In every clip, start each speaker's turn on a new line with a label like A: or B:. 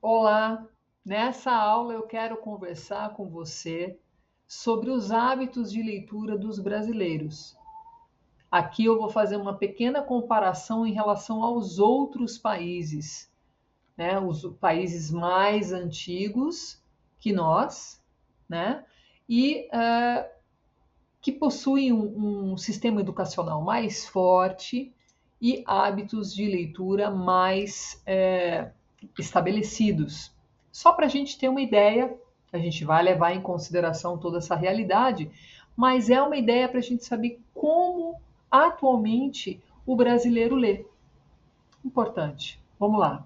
A: Olá, nessa aula eu quero conversar com você sobre os hábitos de leitura dos brasileiros. Aqui eu vou fazer uma pequena comparação em relação aos outros países, né? Os países mais antigos que nós, né? E que possuem um sistema educacional mais forte e hábitos de leitura mais estabelecidos. Só para a gente ter uma ideia, a gente vai levar em consideração toda essa realidade, mas é uma ideia para a gente saber como atualmente o brasileiro lê. Importante. Vamos lá.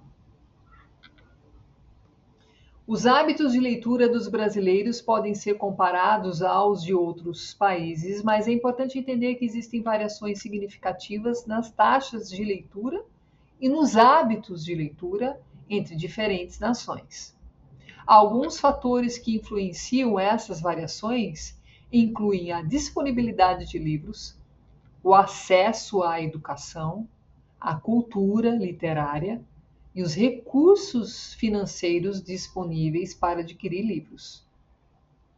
A: Os hábitos de leitura dos brasileiros podem ser comparados aos de outros países, mas é importante entender que existem variações significativas nas taxas de leitura e nos hábitos de leitura entre diferentes nações. Alguns fatores que influenciam essas variações incluem a disponibilidade de livros, o acesso à educação, a cultura literária e os recursos financeiros disponíveis para adquirir livros.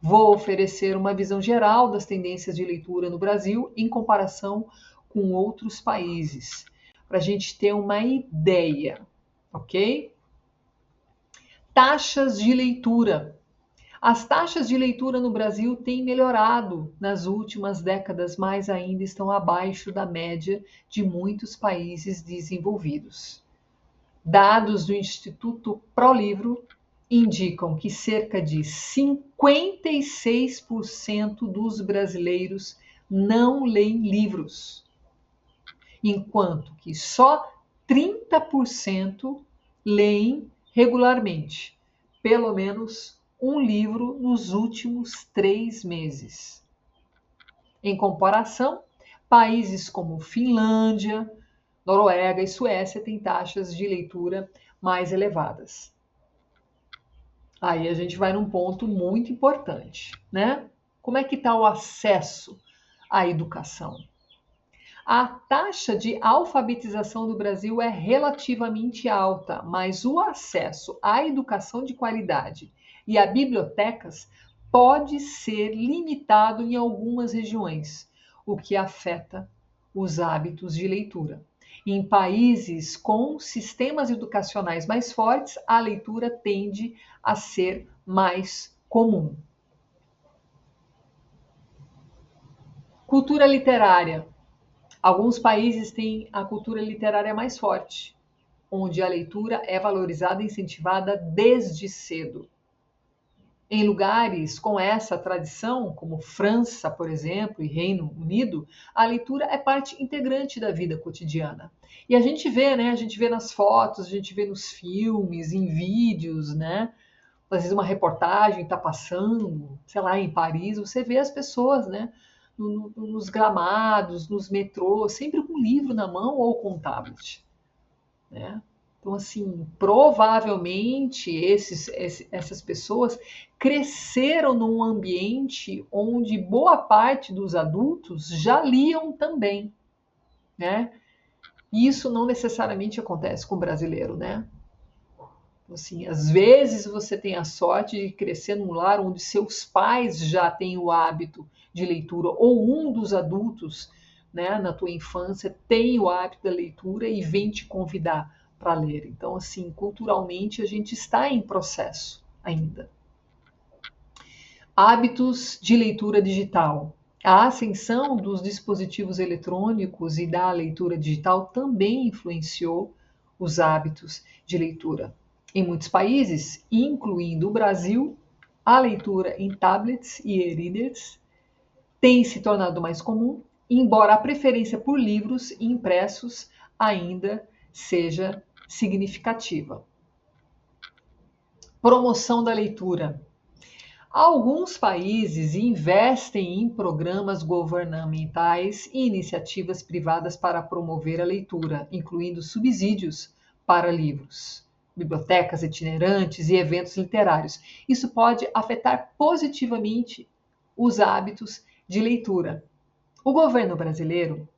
A: Vou oferecer uma visão geral das tendências de leitura no Brasil em comparação com outros países, para a gente ter uma ideia, ok? Taxas de leitura. As taxas de leitura no Brasil têm melhorado nas últimas décadas, mas ainda estão abaixo da média de muitos países desenvolvidos. Dados do Instituto ProLivro indicam que cerca de 56% dos brasileiros não leem livros, enquanto que só 30% leem regularmente, pelo menos um livro nos últimos 3 meses. Em comparação, países como Finlândia, Noruega e Suécia têm taxas de leitura mais elevadas. Aí a gente vai num ponto muito importante, né? Como é que está o acesso à educação? A taxa de alfabetização do Brasil é relativamente alta, mas o acesso à educação de qualidade e a bibliotecas pode ser limitado em algumas regiões, o que afeta os hábitos de leitura. Em países com sistemas educacionais mais fortes, a leitura tende a ser mais comum. Cultura literária. Alguns países têm a cultura literária mais forte, onde a leitura é valorizada e incentivada desde cedo. Em lugares com essa tradição, como França, por exemplo, e Reino Unido, a leitura é parte integrante da vida cotidiana. E a gente vê, né? A gente vê nas fotos, a gente vê nos filmes, em vídeos, né? Às vezes uma reportagem está passando, sei lá, em Paris, você vê as pessoas, né? Nos gramados, nos metrôs, sempre com um livro na mão ou com um tablet, né? Então, assim, provavelmente essas pessoas cresceram num ambiente onde boa parte dos adultos já liam também, né? E isso não necessariamente acontece com o brasileiro, né? Assim, às vezes você tem a sorte de crescer num lar onde seus pais já têm o hábito de leitura, ou um dos adultos, né, na tua infância tem o hábito da leitura e vem te convidar para ler. Então, assim, culturalmente a gente está em processo ainda. Hábitos de leitura digital. A ascensão dos dispositivos eletrônicos e da leitura digital também influenciou os hábitos de leitura. Em muitos países, incluindo o Brasil, a leitura em tablets e e-readers tem se tornado mais comum, embora a preferência por livros impressos ainda seja significativa. Promoção da leitura. Alguns países investem em programas governamentais e iniciativas privadas para promover a leitura, incluindo subsídios para livros, bibliotecas itinerantes e eventos literários. Isso pode afetar positivamente os hábitos de leitura. O governo brasileiro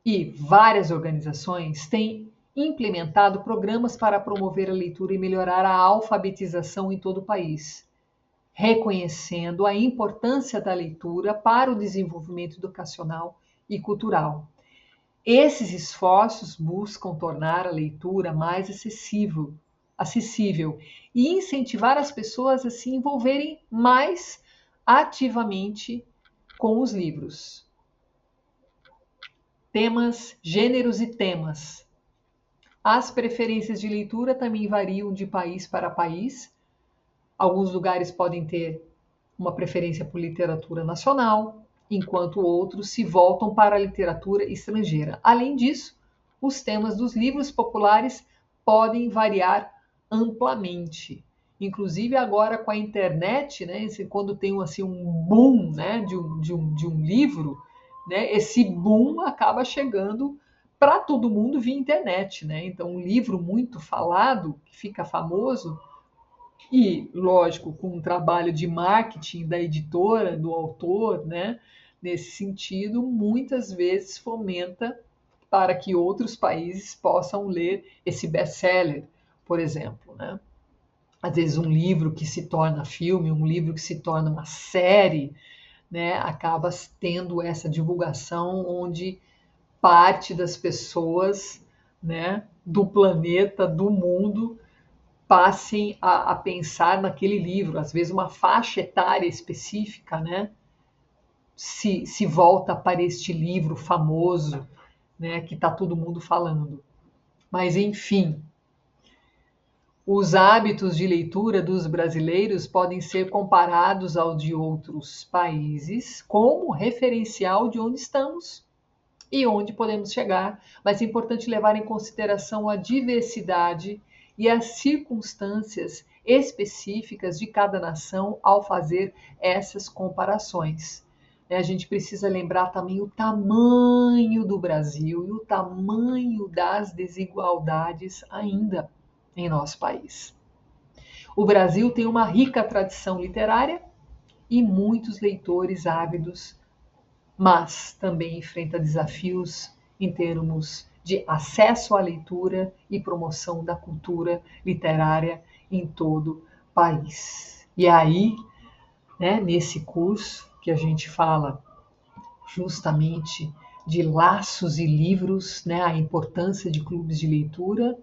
A: e várias organizações têm implementado programas para promover a leitura e melhorar a alfabetização em todo o país, reconhecendo a importância da leitura para o desenvolvimento educacional e cultural. Esses esforços buscam tornar a leitura mais acessível e incentivar as pessoas a se envolverem mais ativamente com os livros. Temas, gêneros e temas. As preferências de leitura também variam de país para país. Alguns lugares podem ter uma preferência por literatura nacional, enquanto outros se voltam para a literatura estrangeira. Além disso, os temas dos livros populares podem variar amplamente. Inclusive agora com a internet, né, quando tem assim, um boom, né, de um livro, né, esse boom acaba chegando para todo mundo via internet. Né? Então, um livro muito falado, que fica famoso, e, lógico, com um trabalho de marketing da editora, do autor, né? Nesse sentido, muitas vezes fomenta para que outros países possam ler esse best-seller, por exemplo, né? Às vezes um livro que se torna filme, um livro que se torna uma série, né? Acaba tendo essa divulgação onde parte das pessoas, né? Do planeta, do mundo, passem a pensar naquele livro. Às vezes uma faixa etária específica, né, se volta para este livro famoso, né, que está todo mundo falando. Mas, enfim, os hábitos de leitura dos brasileiros podem ser comparados ao de outros países como referencial de onde estamos e onde podemos chegar, mas é importante levar em consideração a diversidade e as circunstâncias específicas de cada nação ao fazer essas comparações. A gente precisa lembrar também o tamanho do Brasil e o tamanho das desigualdades ainda em nosso país. O Brasil tem uma rica tradição literária e muitos leitores ávidos, mas também enfrenta desafios em termos de acesso à leitura e promoção da cultura literária em todo o país. E aí, né, nesse curso que a gente fala justamente de laços e livros, né, a importância de clubes de leitura,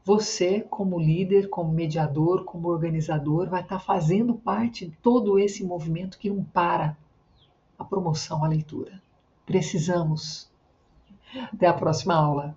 A: você, como líder, como mediador, como organizador, vai estar fazendo parte de todo esse movimento que não para, a promoção à leitura. Precisamos. Até a próxima aula.